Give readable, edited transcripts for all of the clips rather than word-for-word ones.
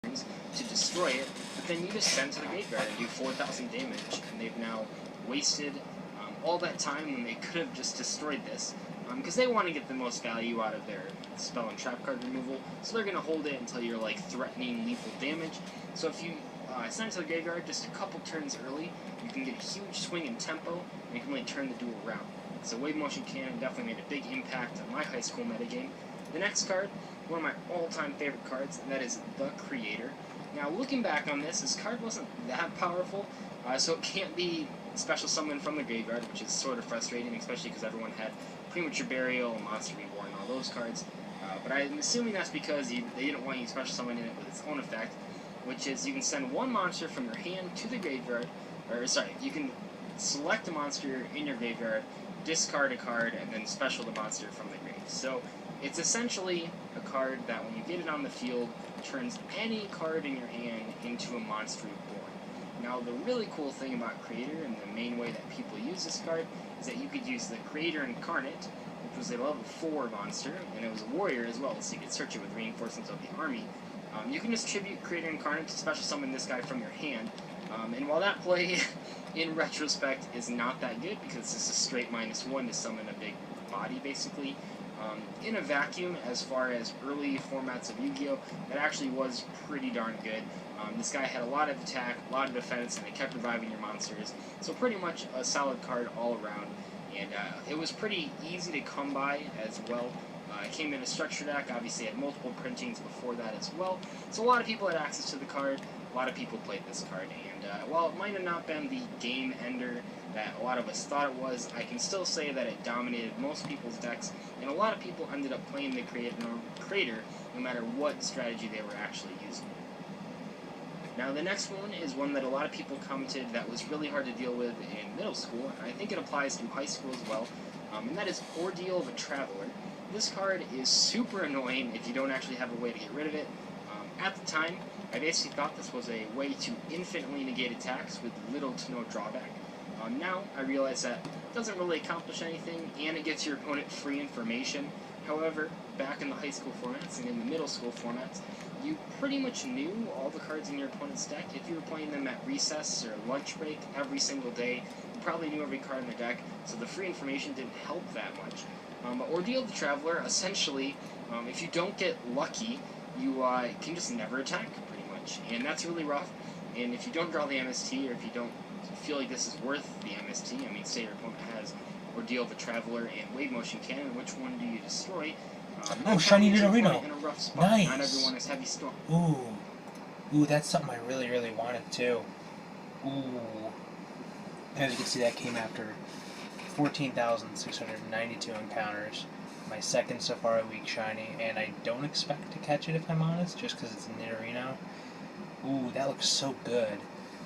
to destroy it, but then you just send to the graveyard and do 4,000 damage, and they've now wasted all that time when they could have just destroyed this, because they want to get the most value out of their spell and trap card removal, so they're going to hold it until you're like threatening lethal damage. So if you send it to the graveyard just a couple turns early, you can get a huge swing in tempo, and you can really turn the duel around. So Wave Motion Cannon definitely made a big impact on my high school metagame. The next card, one of my all-time favorite cards, and that is the Creator. Now, looking back on this card wasn't that powerful, so it can't be special summon from the graveyard, which is sort of frustrating, especially because everyone had Premature Burial, Monster Reborn, and all those cards. But I'm assuming that's because they didn't want you to special summon it with its own effect, which is you can send one monster from your hand to the graveyard, or sorry, you can select a monster in your graveyard, discard a card, and then special the monster from the grave. So it's essentially a card that when you get it on the field, turns any card in your hand into a monster reborn. Now the really cool thing about Creator, and the main way that people use this card, is that you could use the Creator Incarnate, which was a level 4 monster, and it was a warrior as well, so you could search it with reinforcements of the army. You can just tribute Creator Incarnate to special summon this guy from your hand, and while that play, in retrospect, is not that good, because it's just a straight -1 to summon a big body, basically, in a vacuum, as far as early formats of Yu-Gi-Oh!, that actually was pretty darn good. This guy had a lot of attack, a lot of defense, and it kept reviving your monsters, so pretty much a solid card all around, and it was pretty easy to come by as well. It came in a structure deck, obviously had multiple printings before that as well, so a lot of people had access to the card, a lot of people played this card, and while it might have not been the game ender that a lot of us thought it was, I can still say that it dominated most people's decks, and a lot of people ended up playing the Creator no matter what strategy they were actually using. Now the next one is one that a lot of people commented that was really hard to deal with in middle school, and I think it applies to high school as well, and that is Ordeal of a Traveler. This card is super annoying if you don't actually have a way to get rid of it. At the time, I basically thought this was a way to infinitely negate attacks with little to no drawback. Now, I realize that it doesn't really accomplish anything, and it gets your opponent free information. However, back in the high school formats and in the middle school formats, you pretty much knew all the cards in your opponent's deck. If you were playing them at recess or lunch break every single day, you probably knew every card in the deck, so the free information didn't help that much. But Ordeal of the Traveler, essentially, if you don't get lucky, you can just never attack, pretty much, and that's really rough. And if you don't draw the MST, or if you don't feel like this is worth the MST, I mean, say your opponent has Ordeal of the Traveler and Wave Motion Cannon, which one do you destroy? Oh, Shiny Nidorino! In a rough spot. Nice! Not everyone is Heavy Storm. Ooh, that's something I really, really wanted, too. Ooh. As you can see, that came after 14,692 encounters. My second Safari Week Shiny, and I don't expect to catch it if I'm honest, just because it's Nidorino. Ooh, that looks so good.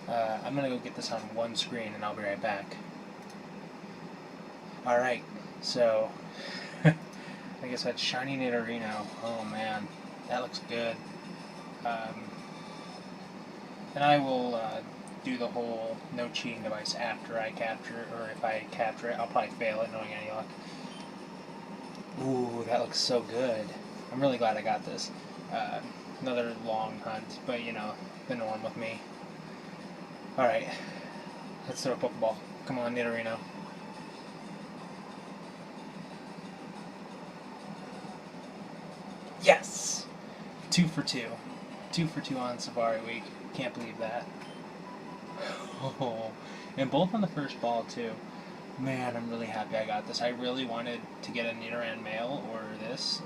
I'm gonna go get this on one screen and I'll be right back. Alright, so I guess that's Shiny Nidorino. Oh man, that looks good. And I will do the whole no cheating device after I capture it, or if I capture it, I'll probably fail it knowing any luck. Ooh, that looks so good. I'm really glad I got this. Another long hunt, but you know, the norm with me. Alright, let's throw a Pokeball. Come on, Nidorino. Yes! 2 for 2. 2 for 2 on Safari Week. Can't believe that. Oh, and both on the first ball, too. Man, I'm really happy I got this. I really wanted to get a Nidoran male or this,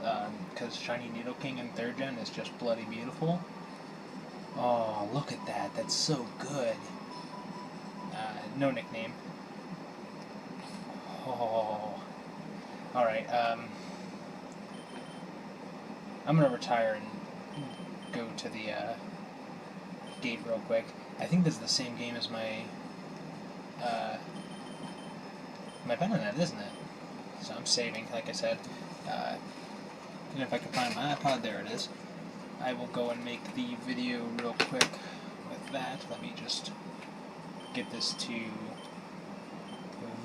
because Shiny Nidoking in 3rd Gen is just bloody beautiful. Oh, look at that. That's so good. No nickname. Oh. Alright, I'm gonna retire and go to the, gate real quick. I think this is the same game as my Venonat, isn't it? So I'm saving, like I said. And if I can find my iPod, there it is. I will go and make the video real quick with that. Let me just get this to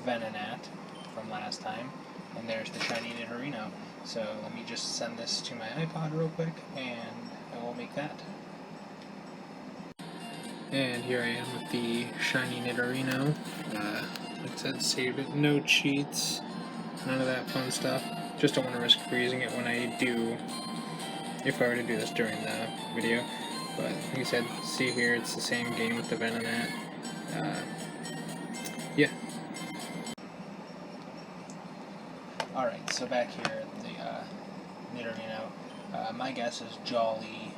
Venonat from last time. And there's the Shiny Nidorino. So let me just send this to my iPod real quick, and I will make that. And here I am with the shiny Nidorino. It said save it, no cheats, none of that fun stuff. Just don't want to risk freezing it when I do, if I were to do this during the video. But like I said, see here, it's the same game with the Venonat. Yeah. Alright, so back here at the Nidorino, my guess is Jolly,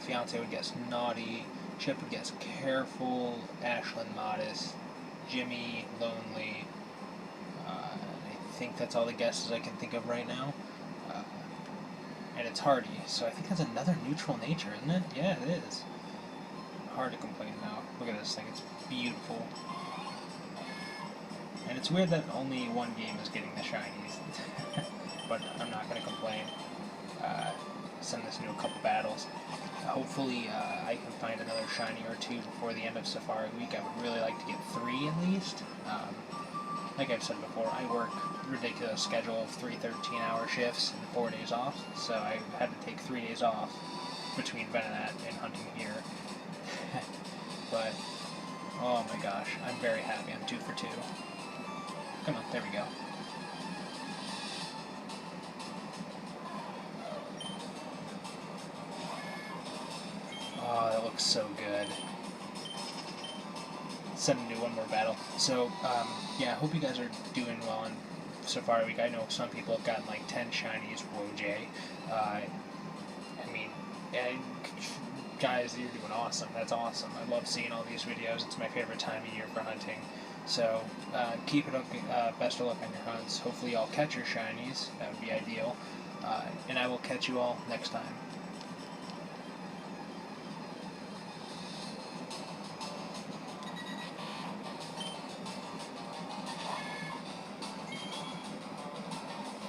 Fiance would guess Naughty, Chip would guess Careful, Ashlyn Modest, Jimmy Lonely. I think that's all the guesses I can think of right now. And it's Hardy, so I think that's another neutral nature, isn't it? Yeah, it is. Hard to complain now. Look at this thing, it's beautiful. And it's weird that only one game is getting the shinies, but I'm not going to complain. Send this into a couple battles. Hopefully I can find another shiny or two before the end of Safari Week. I would really like to get 3 at least. Like I've said before, I work a ridiculous schedule of 3 13-hour shifts and 4 days off, so I had to take 3 days off between Venonat and hunting here. But, oh my gosh, I'm very happy. I'm 2 for 2. Come on, there we go. Oh, that looks so good. Send him to one more battle. So, yeah, I hope you guys are doing well on Safari Week. I know some people have gotten like 10 shinies. Whoa, Jay. I mean, guys, you're doing awesome. That's awesome. I love seeing all these videos. It's my favorite time of year for hunting. So, keep it up. Best of luck on your hunts. Hopefully, I'll catch your shinies. That would be ideal. And I will catch you all next time.